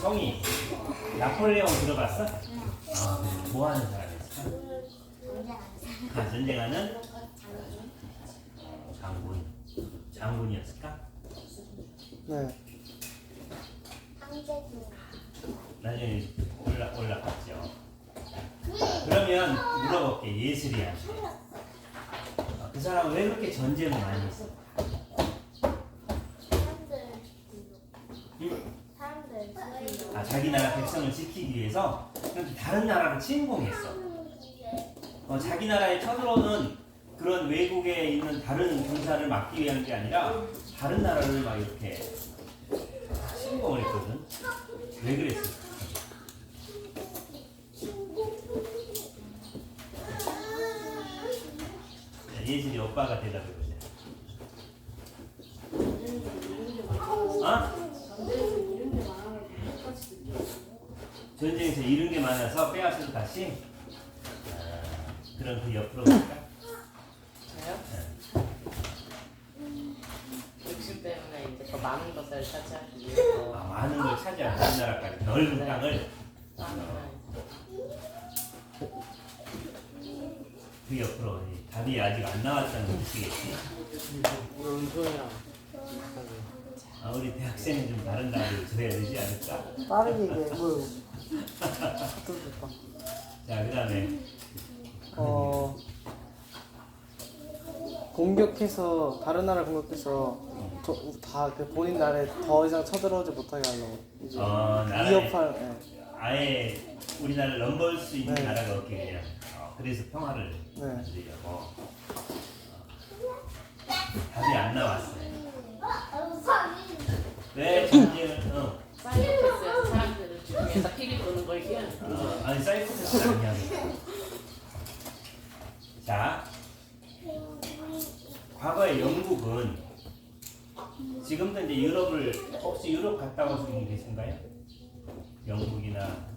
성이 나폴레옹 들어봤어? 아, 그래. 뭐 하는 사람이었을까? 전쟁하는 장군이었을까? 네. 나중에 올라갔죠. 그러면 물어볼게. 예슬이한테. 그 사람은 왜 그렇게 전쟁을 많이 했어? 자기 나라 백성을 지키기 위해서 다른 나라를 침공했어. 자기 나라에 쳐들어오는 그런 외국에 있는 다른 군사를 막기 위한 게 아니라 다른 나라를 막 이렇게 침공을 했거든. 왜 그랬을까? 예슬이 오빠가 대답해보자. 어? 전쟁에서 잃은 게 많아서 빼앗아서 다시? 그럼 그 옆으로 갈까? 저요? 욕심 때문에 이제 더 많은 것을 차지하기 위해서 많은 걸 차지한 다른 나라까지 넓은 땅을 그 옆으로 답이 아직 안 나왔다는 뜻이겠지? 뭔 소리야? 우리 대학생은 좀 다른 나라로 줘야 되지 않을까? 빠르게 얘기해. 뭐. 자, 그 다음에 공격해서 다른 나라 공격해서 다 그 본인 나라에 더 이상 쳐들어오지 못하게 하려고 이제 위협할. 네. 아예 우리나라를 넘볼 수 있는 네. 나라가 없게 그냥 그래서 평화를 네. 만들려고 답이 안 나왔어요. 왜 전쟁을 사이코패스에서 사람들을 죽이면서 피리 도는 걸 희한해. 아니 사이코패스 아니야. 자, 과거에 영국은 지금도 이제 유럽을 혹시 유럽 갔다 오신 분 계신가요? 영국이나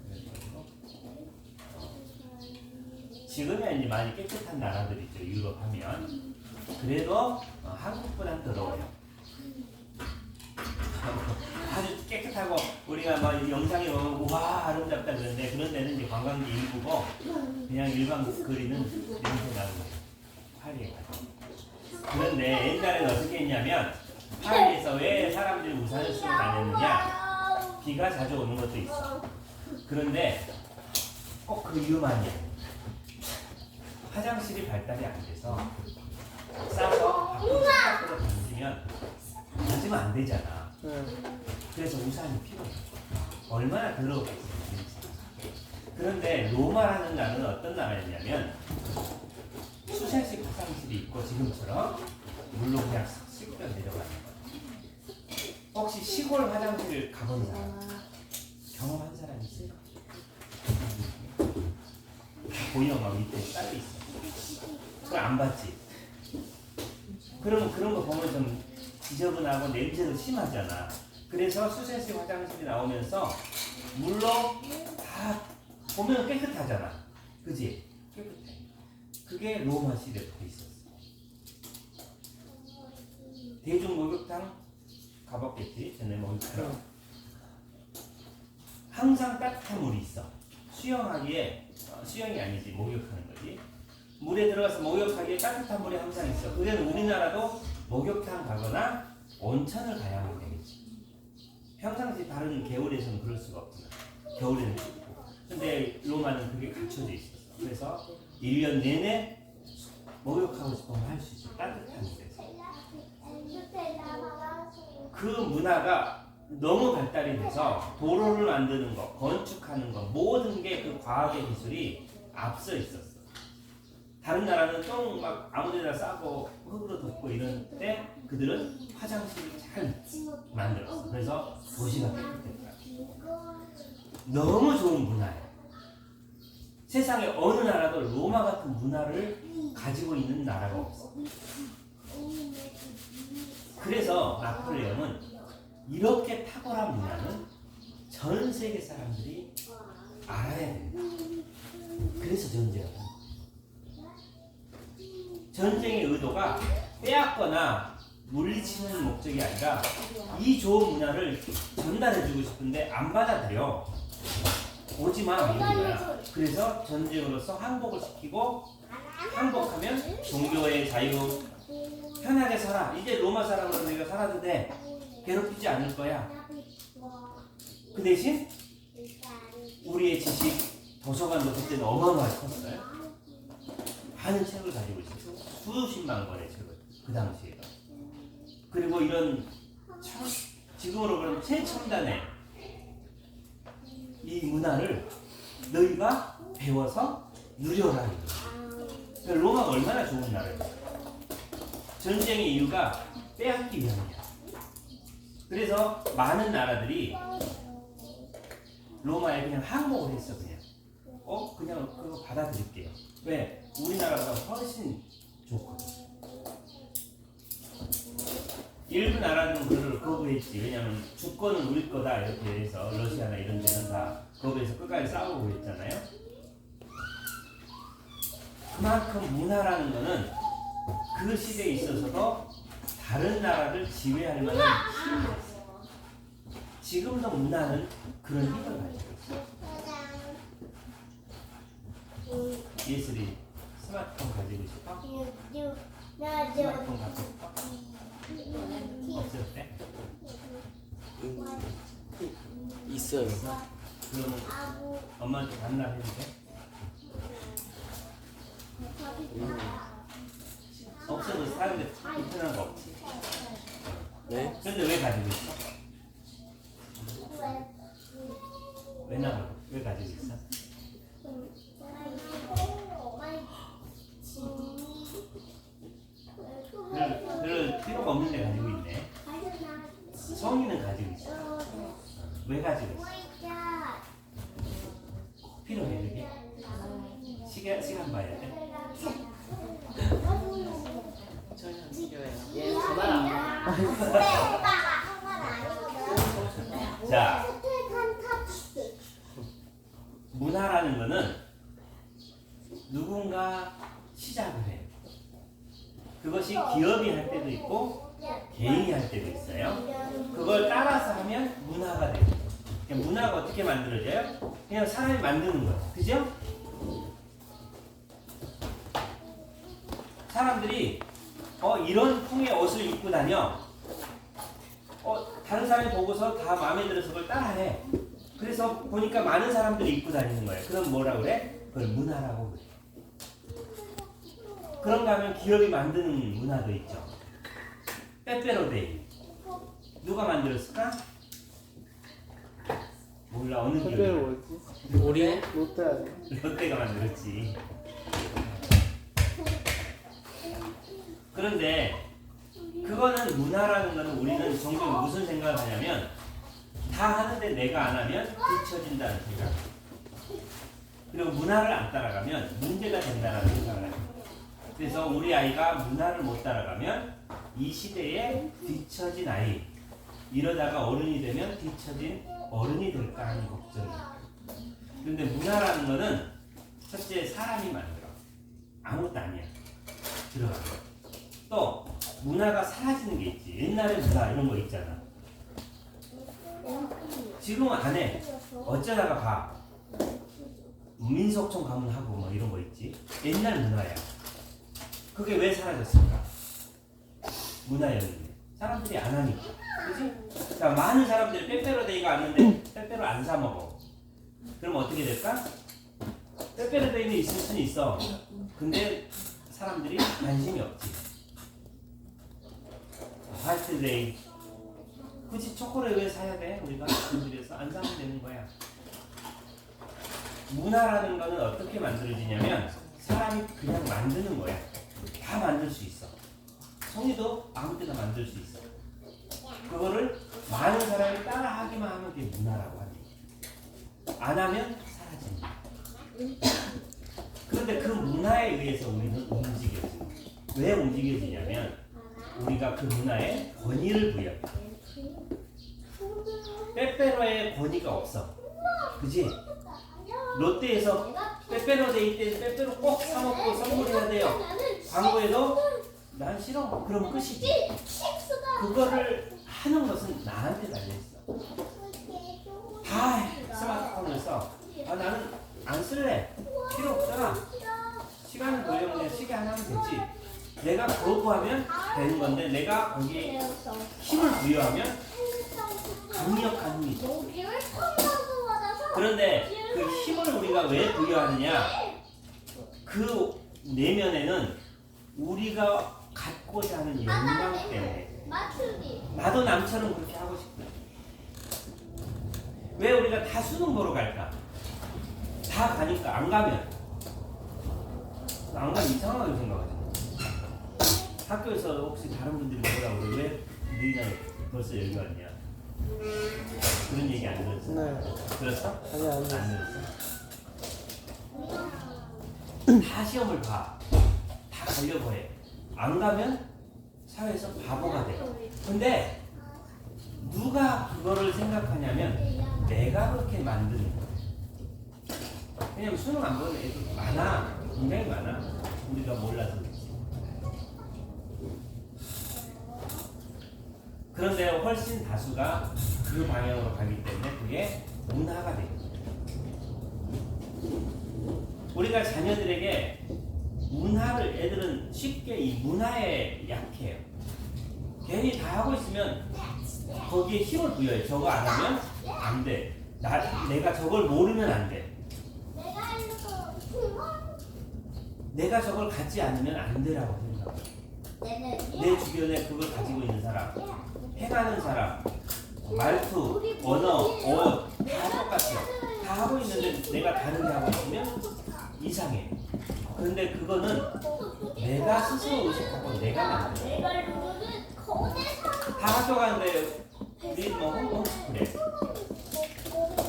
지금이야 이제 많이 깨끗한 나라들이죠. 유럽 하면 그래도 한국보다는 더러워요. 아주 깨끗하고 우리가 막 영상에 보면 와 아름답다 그러는데 그런 데는 이제 관광지 일부고 그냥 일반 거리는 냄새 나는 거예요. 파리에 가서. 그런데 옛날에는 어떻게 했냐면 파리에서 왜 사람들이 우산을 쓰고 다녔느냐? 비가 자주 오는 것도 있어. 그런데 꼭 그 이유만 아니에요. 화장실이 발달이 안 돼서 싸서 밖으로 던지면 안 되잖아. 그래서 우산이 필요해. 얼마나 더러웠겠어요. 그런데 로마라는 나라는 어떤 나라였냐면 수세식 화장실이 있고 지금처럼 물로 그냥 쓱 내려가는 거야. 혹시 시골 화장실 가본 사람? 경험한 사람 있어요? 보이는 막 밑에 쌓여 있어. 그걸 안 봤지? 그러면 그런 거 보면 좀 지저분하고 냄새도 심하잖아. 그래서 수세식 화장실이 나오면서 물로 다 보면 깨끗하잖아. 그지? 깨끗해. 그게 로마 시대부터 있었어. 대중 목욕탕 가봤겠지? 전에 목욕탕. 항상 따뜻한 물이 있어. 수영하기에 수영이 아니지 목욕하는 거지. 물에 들어가서 목욕하기에 따뜻한 물이 항상 있어. 그게는 우리나라도 목욕탕 가거나 온천을 가야 하면 되겠지. 평상시 다른 겨울에서는 그럴 수가 없구나. 겨울에는 춥고. 근데 로마는 그게 갖춰져 있었어. 그래서 1년 내내 목욕하고 싶으면 할 수 있어. 따뜻한 물에서. 그 문화가 너무 발달이 돼서 도로를 만드는 거, 건축하는 거 모든 게 그 과학의 기술이 앞서 있었어. 다른 나라는 똥 막 아무데나 싸고 흙으로 덮고 이런 때 그들은 화장실을 잘 만들었어. 그래서 도시가 깨끗했다. 너무 좋은 문화예요. 세상에 어느 나라도 로마 같은 문화를 가지고 있는 나라가 없어. 그래서 나폴레옹은 이렇게 탁월한 문화는 전 세계 사람들이 알아야 된다. 그래서 전쟁을 합니다. 전쟁의 의도가 빼앗거나 물리치는 목적이 아니라 이 좋은 문화를 전달해주고 싶은데 안 받아들여. 오지마 이런 거야. 그래서 전쟁으로서 항복을 시키고 항복하면 종교의 자유, 편하게 살아. 이제 로마 사람으로 내가 살아도 돼. 괴롭히지 않을 거야. 그 대신 우리의 지식, 도서관도 그때는 어마어마하게 컸어요. 많은 책을 가지고 있었어요. 수십만 권의 책을 그 당시에. 그리고 이런 지금으로 보면 최첨단의 이 문화를 너희가 배워서 누려라. 그러니까 로마가 얼마나 좋은 나라예요. 전쟁의 이유가 빼앗기 위함이야. 그래서 많은 나라들이 로마에 그냥 항복을 했어. 그냥 그거 받아들일게요. 왜? 우리나라보다 훨씬 좋거든. 일부 나라들은 그걸 거부했지. 왜냐면 주권은 우리 거다 이렇게 해서 러시아나 이런 데는 다 거부해서 끝까지 싸우고 그랬잖아요. 그만큼 문화라는 거는 그 시대에 있어서도 다른 나라를 지배할 만한 힘이 있어. 지금도 문화는 그런 힘을 가지고 있어. 예슬이 스마트폰 가지고 싶어? 스마트폰 갖고 싶어? 없을 때? 있어요. 그러면 엄마한테 반납해도 돼? 없어도 사는데 불편한 거 없지? 네? 근데 왜 가지고 있어? 왜 나가? 왜 가지고 있어? 그럴 필요가 없는데 가지고 있네. 성인은 가지고 있어. 왜 가지고 있어? 필요해 그게? 시간 봐야 돼? 전혀 안 필요해요. 얘 전화 안 와. 자, 문화라는 거는 누군가 시작을 해. 그것이 기업이 할 때도 있고 개인이 할 때도 있어요. 그걸 따라서 하면 문화가 돼요. 그러니까 문화가 어떻게 만들어져요? 그냥 사람이 만드는 거예요. 그죠? 사람들이 이런 풍의 옷을 입고 다녀. 다른 사람이 보고서 다 마음에 들어서 그걸 따라해. 그래서 보니까 많은 사람들이 입고 다니는 거예요. 그럼 뭐라 그래? 그걸 문화라고 그래. 그런가 하면 기업이 만드는 문화도 있죠. 빼빼로데이. 누가 만들었을까? 몰라. 어느 기업이? 택배로 뭐였지? 우리 롯데 아니야? 롯데가 만들었지. 그런데 그거는 문화라는 거는 우리는 종종 무슨 생각을 하냐면 다 하는데 내가 안 하면 뒤처진다는 생각. 그리고 문화를 안 따라가면 문제가 된다는 생각을 해요. 그래서 우리 아이가 문화를 못 따라가면 이 시대에 뒤처진 아이, 이러다가 어른이 되면 뒤처진 어른이 될까 하는 걱정이에요. 그런데 문화라는 거는 첫째 사람이 만들어. 아무것도 아니야. 들어가. 또 문화가 사라지는 게 있지. 옛날에 문화 이런 거 있잖아. 지금은 안 해. 어쩌다가 봐. 민속촌 가면 하고 뭐 이런 거 있지. 옛날 문화야. 그게 왜 사라졌을까? 문화였는데 사람들이 안 하니까. 그치? 자, 많은 사람들이 빼빼로데이가 왔는데 빼빼로 안 사 먹어. 그럼 어떻게 될까? 빼빼로데이는 있을 수는 있어. 근데 사람들이 관심이 없지. 화이트데이. 굳이 초콜릿 왜 사야 돼? 우리가 그래서 안 사면 되는 거야. 문화라는 거는 어떻게 만들어지냐면 사람이 그냥 만드는 거야. 다 만들 수 있어. 성의도 아무 때나 만들 수 있어. 그거를 많은 사람이 따라하기만 하면 그게 문화라고 하는 거야. 안 하면 사라집니다. 그런데 그 문화에 의해서 우리는 움직여져. 왜 움직여지냐면 우리가 그 문화에 권위를 부여해. 빼빼로에 권위가 없어. 그지? 롯데에서 빼빼로데이 때 빼빼로 꼭 사먹고 선물해야 돼요. 광고에도 난 싫어. 그럼 끝이지. 그거를 하는 것은 나한테 달려있어. 다 스마트폰을 써. 나는 안 쓸래. 필요 없잖아. 시간을 돌려면 그냥 시계 하나 하면 되지. 내가 거부하면 되는 건데 내가 거기에 힘을 부여하면 강력한 힘이 있어. 그런데 그 힘을 우리가 왜 부여하느냐? 그 내면에는 우리가 갖고자 하는 욕망 때문에. 나도 남처럼 그렇게 하고 싶다. 왜 우리가 다 수능 보러 갈까? 다 가니까 안 가면 이상하게 생각하잖아. 학교에서 혹시 다른 분들이 뭐라고 그래? 왜 너희는 벌써 여기 왔냐? 그런 얘기 안 들었어? 네. 들었어? 아니 안 들었어? 다 시험을 봐. 다 가려고 해. 안 가면 사회에서 바보가 돼. 근데 누가 그거를 생각하냐면 내가 그렇게 만드는 거야. 왜냐면 수능 안 보는 애들 많아. 굉장히 많아. 우리가 몰라서 그렇지. 그런데 훨씬 다수가 그 방향으로 가기 때문에 그게 문화가 돼요. 우리가 자녀들에게 문화를, 애들은 쉽게 이 문화에 약해요. 괜히 다 하고 있으면 거기에 힘을 부여해. 저거 안 하면 안 돼. 내가 저걸 모르면 안 돼. 내가 저걸 갖지 않으면 안 되라고 생각해. 내 주변에 그걸 가지고 있는 사람, 행하는 사람, 말투, 언어, 옷 다 똑같아요. 다 하고 있는데 내가 다르게 하고 있으면 이상해. 그런데 그거는 내가 스스로 의식하고 내가 만들어. 다 학교 가는데 우리 뭐 홈스쿨에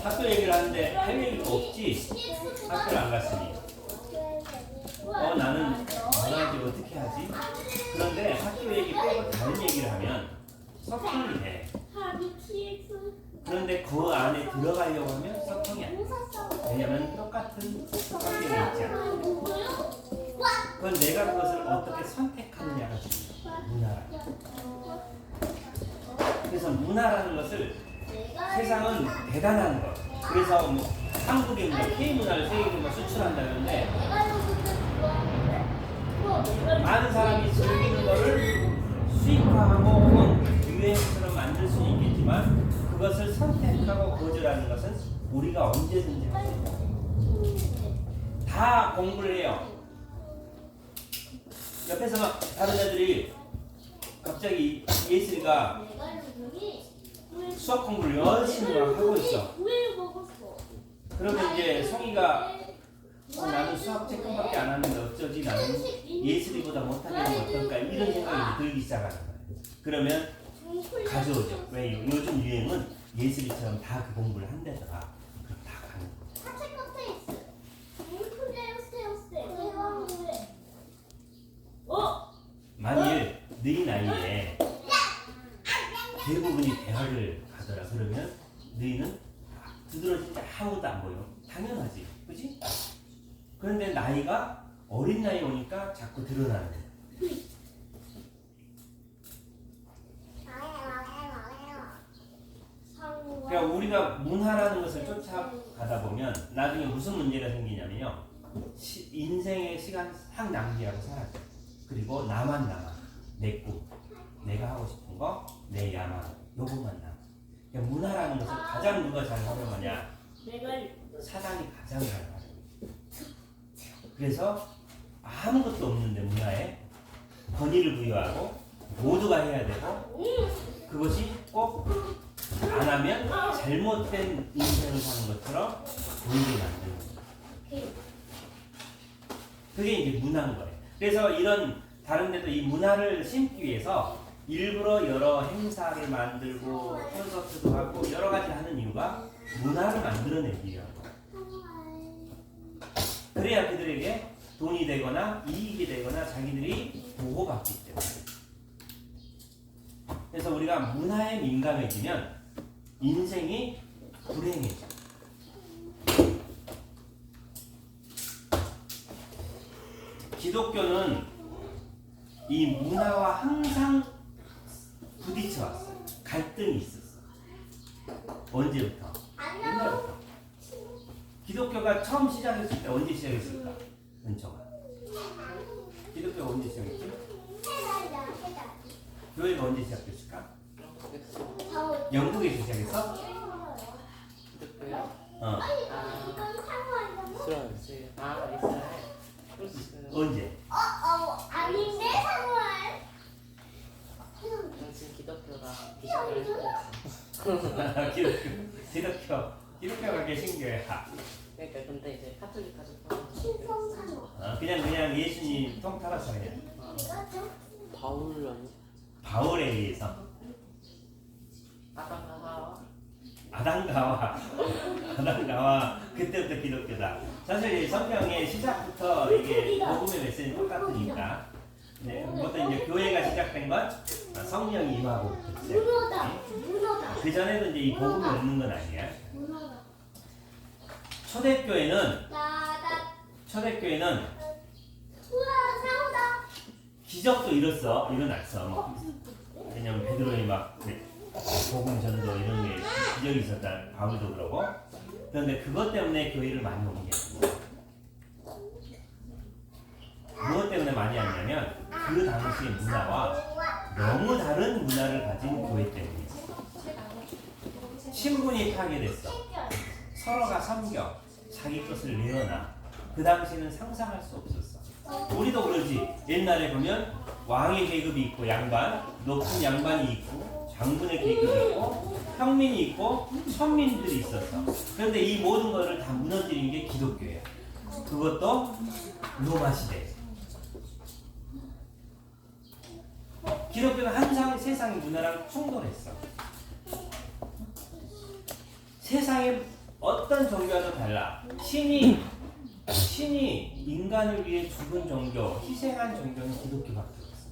학교 얘기를 하는데 할 얘기가 없지. 학교를 안 갔으니. 나는 전화하지 어떻게 하지? 그런데 학교 얘기 빼고 다른 얘기를 하면 섭통이 돼. 그런데 그 안에 들어가려고 하면 섭통이 안 돼. 왜냐면 똑같은 환경에 있지 않아. 그건 내가 그것을 어떻게 선택하느냐가 중요해. 문화라. 그래서 문화라는 것을 세상은 대단한 것. 그래서 뭐 한국의 문화, K문화를 세계적으로 수출한다는데 많은 사람이 즐기는 것을 수익화하고 혹은 유행처럼 만들 수 있겠지만 그것을 선택하고 거절하는 것은 우리가 언제든지 할 수 있다. 다 공부를 해요. 옆에서 막 다른 애들이 갑자기 예슬이가 수학 공부를 열심히 막 하고 있어. 그러면 이제 성희가 나는 수학 채권밖에 안 하는데 어쩌지? 나는 예슬이보다 못하면 어떨까? 이런 생각이 들기 시작하는 거예요. 그러면 가져오죠. 왜? 요즘 유행은 예슬이처럼 다 그 공부를 한다더라. 그럼 다 가는 거예요. 만일 너희 나이에 대부분이 대학을 가더라. 그러면 너희는 두드러진 게 아무것도 안 보여. 당연하지. 그치? 그런데 나이가 어린 나이 오니까 자꾸 드러나는 거야. 그러니까 우리가 문화라는 것을 쫓아가다 보면 나중에 무슨 문제가 생기냐면요. 인생의 시간 싹 낭비하고 살아요. 그리고 나만 남아. 내 꿈, 내가 하고 싶은 거, 내 야망, 요것만 남아. 그러니까 문화라는 것을 가장 누가 잘 활용하냐? 사단이 가장 잘 활용해. 그래서 아무것도 없는데 문화에 권위를 부여하고 모두가 해야 되고 그것이 꼭 안 하면 잘못된 인생을 사는 것처럼 보이게 만드는 거예요. 그게 이제 문화인 거예요. 그래서 이런 다른 데도 이 문화를 심기 위해서 일부러 여러 행사를 만들고 콘서트도 하고 여러 가지 하는 이유가 문화를 만들어내기 위한 거예요. 그래야 그들에게 돈이 되거나 이익이 되거나 자기들이 보호받기 때문에. 그래서 우리가 문화에 민감해지면 인생이 불행해져. 기독교는 이 문화와 항상 부딪혀 왔어요. 갈등이 있었어. 언제부터? 옛날부터. 기독교가 처음 시작했을 때 언제 시작했을까? 은총아. 기독교가 언제 시작했지? 교회가 언제 시작됐을까? 영국에서 시작했어? 기독교요? 어. 이스라엘. 이스라엘. 그렇어요. 언제? 아닌데 상월. 당신 기독교가 기독교를 기독교. 기독교가 개신교야. 그러니까 근데 이제 카톨릭 가족 그냥 예수님 통틀어서 그냥 바울 아니? 바울에 의해서 아담과 아담과 그때부터 기독교다. 사실 이 성경의 시작부터 이게 복음의 메시지는 똑같으니까. 네, 그것도 이제 교회가 시작된 건 성령이 임하고 그 전에도 이제 이 복음이 없는 건 아니야. 초대교회는 기적도 일어났어. 왜냐면 베드로이 막 복음 전도 이런 게 기적이 있었다. 바울도 그러고. 그런데 그것 때문에 교회를 많이 온 게 아니야. 무엇 때문에 많이 왔냐면 그 당시의 문화와 너무 다른 문화를 가진 교회 때문이지. 신분이 파괴됐어. 서로가 섬겨 자기 것을 내어놔. 그 당시는 상상할 수 없었어. 우리도 그러지. 옛날에 보면 왕의 계급이 있고 양반, 높은 양반이 있고 장군의 계급이 있고 평민이 있고 천민들이 있었어. 그런데 이 모든 것을 다 무너뜨린 게 기독교야. 그것도 로마 시대. 기독교는 항상 세상의 문화랑 충돌했어. 세상의 어떤 종교와도 달라. 신이 인간을 위해 죽은 종교, 희생한 종교는 기독교밖에 없어.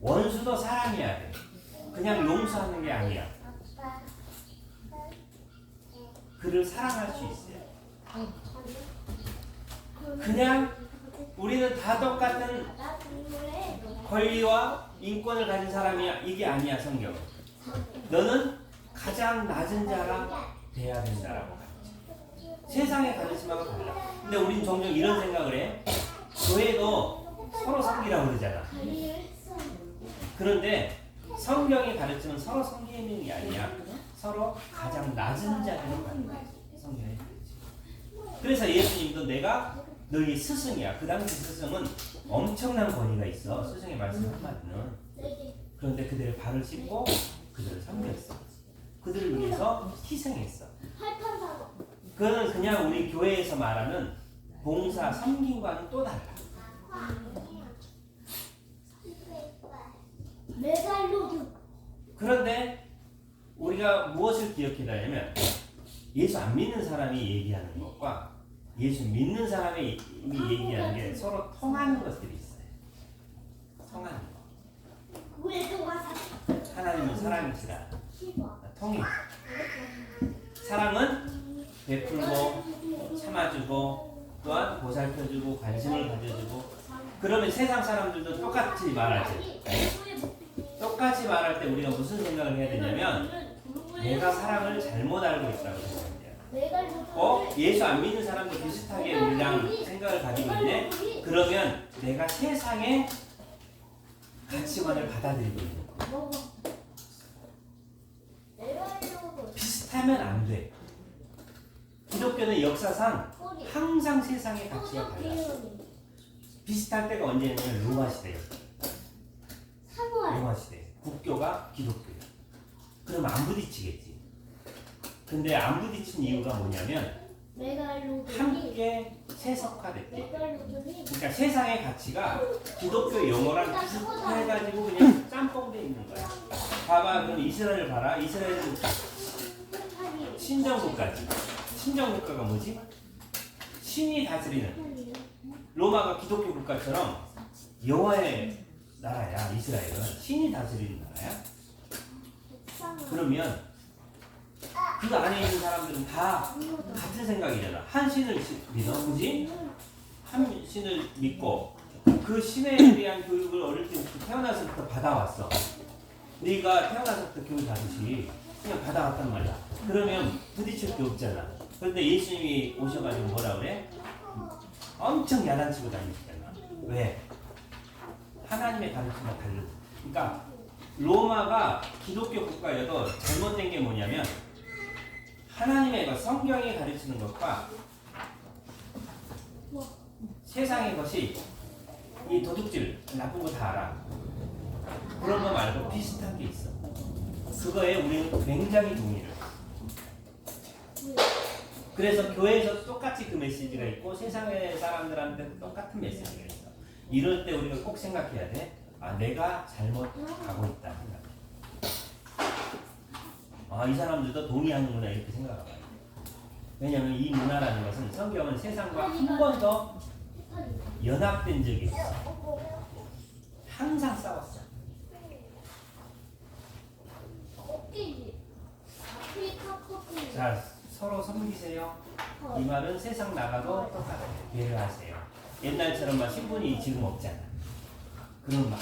원수도 사랑해야 돼. 그냥 용서하는 게 아니야. 그를 사랑할 수 있어요. 그냥 우리는 다 똑같은 권리와 인권을 가진 사람이야. 이게 아니야, 성경은. 너는 가장 낮은 자가 돼야 된다라고 가르쳐. 세상의 가르침하고 달라. 근데 우린 종종 이런 생각을 해. 교회도 서로 섬기라고 그러잖아. 그런데 성경의 가르침은 서로 섬기는 게 아니야. 서로 가장 낮은 자리로 가는 거야. 성경의 가르침. 그래서 예수님도 내가 너희 스승이야. 그 당시 스승은 엄청난 권위가 있어. 스승의 말씀 한마디는. 그런데 그들의 발을 씻고 그들을 섬겼어. 그들을 위해서 희생했어. 그거는 그냥 우리 교회에서 말하는 봉사, 섬김과는 또 달라. 그런데 우리가 무엇을 기억해야 하냐면 예수 안 믿는 사람이 얘기하는 것과 예수 믿는 사람이 얘기하는 게 서로 통하는 것들이 있어요. 통하는 거. 하나님은 사랑이시라. 통해. 사랑은 베풀고 참아주고 또한 보살펴주고 관심을 가져주고. 그러면 세상 사람들도 똑같이 말하지. 똑같이 말할 때 우리가 무슨 생각을 해야 되냐면 내가 사랑을 잘못 알고 있다고 생각해요. 예수 안 믿는 사람도 비슷하게 우리랑 생각을 가지고 있네. 그러면 내가 세상의 가치관을 받아들이고 있는 거야. 비슷하면 안 돼. 기독교는 역사상 항상 세상의 가치가 달라. 비슷할 때가 언제냐면 로마 시대였어. 로마 시대. 국교가 기독교야. 그럼 안 부딪히겠지. 근데 안 부딪힌 이유가 뭐냐면 함께 세속화됐기. 그러니까 세상의 가치가 기독교 용어랑 비슷해가지고 그냥 짬뽕돼 있는 거야. 봐봐, 그럼 이스라엘 봐라. 이스라엘은 신정국가지. 신정국가가 뭐지? 신이 다스리는. 로마가 기독교 국가처럼 여호와의 나라야. 이스라엘은 신이 다스리는 나라야. 그러면 그 안에 있는 사람들은 다 같은 생각이잖아. 한 신을 믿어, 그지? 한 신을 믿고 그 신에 대한 교육을 어릴 때부터 태어나서부터 받아왔어. 네가 태어나서부터 교육 받듯이 그냥 받아왔단 말이야. 그러면 부딪힐 게 없잖아. 그런데 예수님이 오셔가지고 뭐라 그래? 엄청 야단치고 다니시잖아. 왜? 하나님의 가르침과 달라. 그러니까 로마가 기독교 국가여도 잘못된 게 뭐냐면 하나님의 성경이 가르치는 것과 세상의 것이 이 도둑질 나쁜 거 다 알아. 그런 거 말고 비슷한 게 있어. 그거에 우리는 굉장히 동의를 해. 그래서 교회에서 똑같이 그 메시지가 있고 세상의 사람들한테 똑같은 메시지가 있어. 이럴 때 우리가 꼭 생각해야 돼. 아, 내가 잘못 가고 있다 생각. 아, 이 사람들도 동의하는구나 이렇게 생각하면 돼. 왜냐하면 이 문화라는 것은 성경은 세상과 한 번도 연합된 적이 없어. 항상 싸웠어. 자, 서로 섬기세요. 이 말은 세상 나가도 똑같아요. 배려하세요. 옛날처럼 막 신분이 지금 없잖아. 그런 막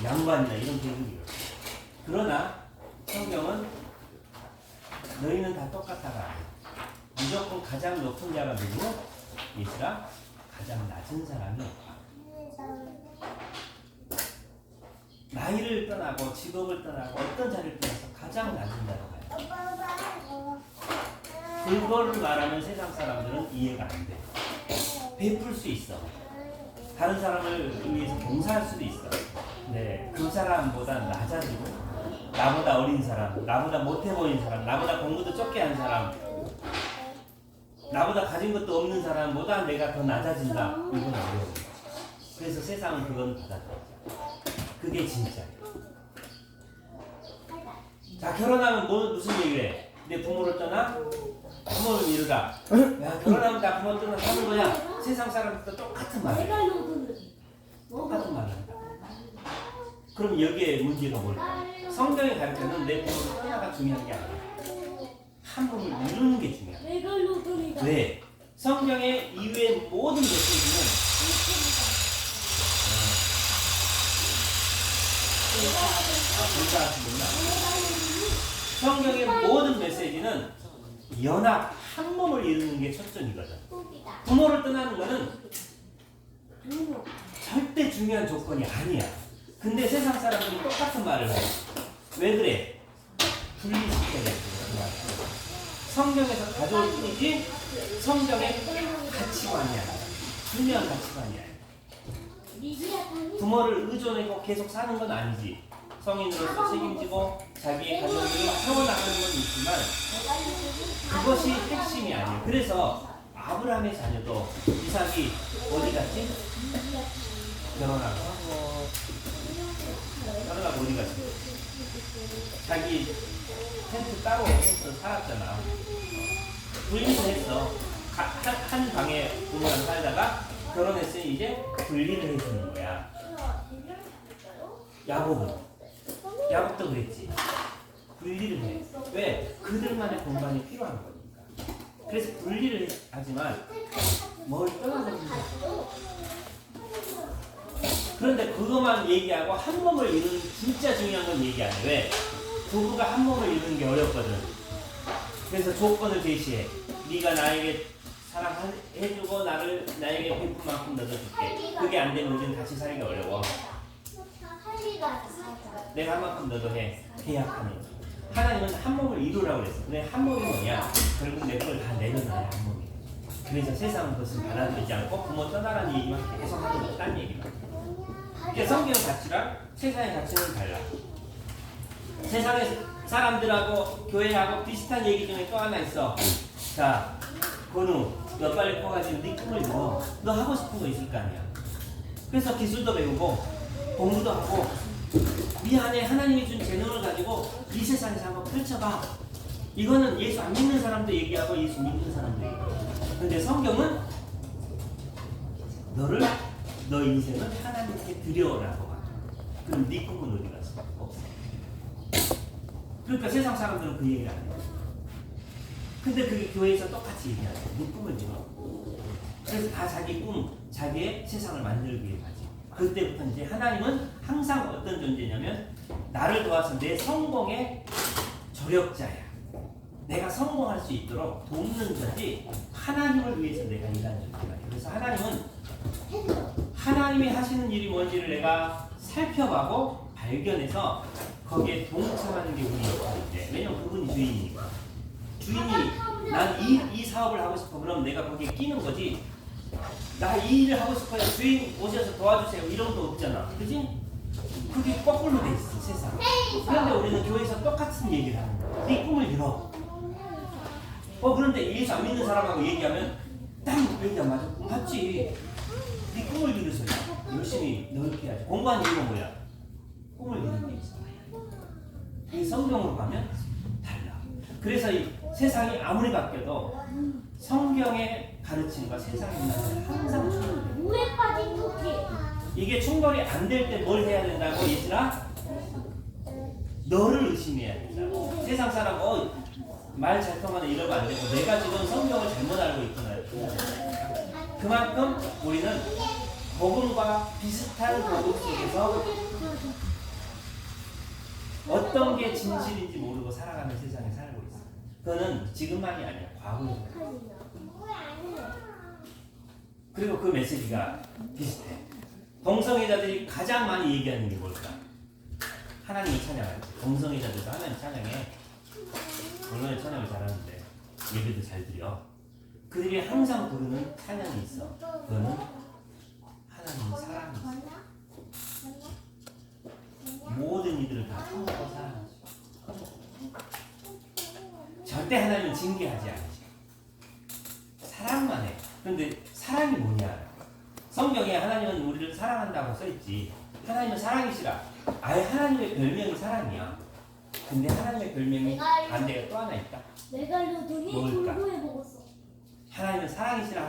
양반이나 이런 계급이 없어. 그러나 성경은 너희는 다 똑같아가 무조건 가장 높은 자가 누구고 얘들아 가장 낮은 사람이 나이를 떠나고 직업을 떠나고 어떤 자리를 떠나서 가장 낮은 자로 가요. 그거를 말하면 세상 사람들은 이해가 안 돼. 베풀 수 있어. 다른 사람을 위해서 봉사할 수도 있어. 네, 그 사람보다 낮아지고 나보다 어린 사람, 나보다 못해 보이는 사람, 나보다 공부도 적게 한 사람, 나보다 가진 것도 없는 사람보다 내가 더 낮아진다. 이건 어려워. 그래서 세상은 그건 받아들이죠. 그게 진짜예요. 자, 결혼하면 무슨 얘기를 해? 내 부모를 떠나? 부모를 이루라. 야, 결혼하면 나 부모 떠나 사는 거야. 세상 사람들도 똑같은 말이야. 똑같은 말을 한다. 그럼 여기에 문제가 뭘까? 성경이 가르치는 내 부모를 떠나가 중요한 게 아니야. 한 몸을 이루는 게 중요해. 왜? 성경의 이외의 모든 메시지는 성경의 모든 메시지는 연합, 한 몸을 이루는 게 초점이거든. 부모를 떠나는 거는 절대 중요한 조건이 아니야. 근데 세상 사람들이 똑같은 말을 해. 왜 그래? 분리시켜야 돼. 성경에서 가져올 뿐이지 성경의 가치관이 아니야. 중요한 가치관이 아니야. 부모를 의존하고 계속 사는 건 아니지. 성인으로서 책임지고 자기의 가족을 세워나가는 건 있지만 그것이 핵심이 아니에요. 그래서 아브라함의 자녀도 이삭이 어디 갔지? 결혼하고 어디 갔지? 자기 텐트 따로 텐트 살았잖아. 분리를 했어. 한 방에 부모랑 살다가 결혼했으니 이제 분리를 해주는 거야. 야곱도 그랬지. 분리를 해. 왜? 그들만의 공간이 필요한 거니까. 그래서 분리를 하지만 뭘 떠나버린다. 그런데 그것만 얘기하고 한 몸을 이루는 진짜 중요한 건 얘기 안 해. 왜? 부부가 한 몸을 이루는 게 어렵거든. 그래서 조건을 제시해. 네가 나에게 사랑해주고 나에게 베푼 만큼 너도 줄게. 그게 안 되면 우리는 같이 살기가 어려워. 내가 한 만큼 너도 해. 계약하는. 하나님은 한 몸을 이루라고 그랬어. 근데 한 몸이 뭐냐? 결국 내 걸 다 내려놔야 한 몸이. 그래서 세상은 그것을 받아들이지 않고 부모 떠나라는 얘기만 계속 하고 있다는 얘기만. 그러니까 성경 가치랑 세상의 가치는 달라. 세상의 사람들하고 교회하고 비슷한 얘기 중에 또 하나 있어. 자, 건우, 너 빨리 커가지고 네 꿈을 이뤄. 너 하고 싶은 거 있을 거 아니야. 그래서 기술도 배우고 공부도 하고 네 안에 하나님이 준 재능을 가지고 이 세상에서 한번 펼쳐봐. 이거는 예수 안 믿는 사람도 얘기하고 예수 믿는 사람도 얘기하고. 근데 성경은 너 인생은 하나님께 드려라고 하. 그럼 네 꿈은 어디 갔어? 없어. 그러니까 세상 사람들은 그 얘기를 안 해. 근데 그게 교회에서 똑같이 얘기하죠. 네 꿈을 이뤄. 그래서 다 자기 꿈, 자기의 세상을 만들기 위해 가지. 그때부터 이제 하나님은 항상 어떤 존재냐면 나를 도와서 내 성공의 조력자야. 내가 성공할 수 있도록 돕는 자지 하나님을 위해서 내가 일하는 존재야. 그래서 하나님은 하나님이 하시는 일이 뭔지를 내가 살펴가고 발견해서 거기에 동참하는 게 우리 역할인데, 왜냐면 그분이 주인이니까. 주인이 난 이 사업을 하고 싶어. 그럼 내가 거기에 끼는 거지. 나 이 일을 하고 싶어요. 주인 오셔서 도와주세요. 이런 거 없잖아. 그지? 그게 거꾸로 돼 있어, 세상. 그런데 우리는 교회에서 똑같은 얘기를 하는 거야. 네 꿈을 이뤄. 그런데 예수 안 믿는 사람하고 얘기하면 딱 얘기 안 맞아. 맞지. 네 꿈을 이루세요. 열심히 노력해야지. 공부한 이유가 뭐야? 꿈을 이루는 게 있어. 이 성경으로 가면 달라. 그래서 이 세상이 아무리 바뀌어도 성경의 가르침과 세상의 문화는 항상 충돌돼. 물에 빠진 토끼. 이게 충돌이 안 될 때 뭘 해야 된다고 예진아? 너를 의심해야 된다고. 세상 사람 말 잘 통하는 이러면 안 되고 내가 지금 성경을 잘못 알고 있구나. 그만큼 우리는 복음과 비슷한 복음 속에서 어떤 게 진실인지 모르고 살아가는 세상에 살고 있어. 그거는 지금만이 아니야. 과거에. 그리고 그 메시지가 비슷해. 동성애자들이 가장 많이 얘기하는 게 뭘까? 하나님을 찬양하지. 동성애자들도 하나님 찬양해. 얼마나 찬양을 잘하는데 예배도 잘 드려. 그들이 항상 부르는 찬양이 있어. 그거는 하나님의 사랑이 있어. 모든 이들을 다 품고 사랑하지. 절대 하나님은 징계하지 않으셔. 사랑만 해. 그런데 사랑이 뭐냐? 성경에 하나님은 우리를 사랑한다고 써있지. 하나님은 사랑이시라. 아예 하나님의 별명이 사랑이야. 근데 하나님의 별명이 반대가 또 하나 있다. 내가 알려더니 뭘까? 돌고래 먹었어. 하나님은 사랑이시라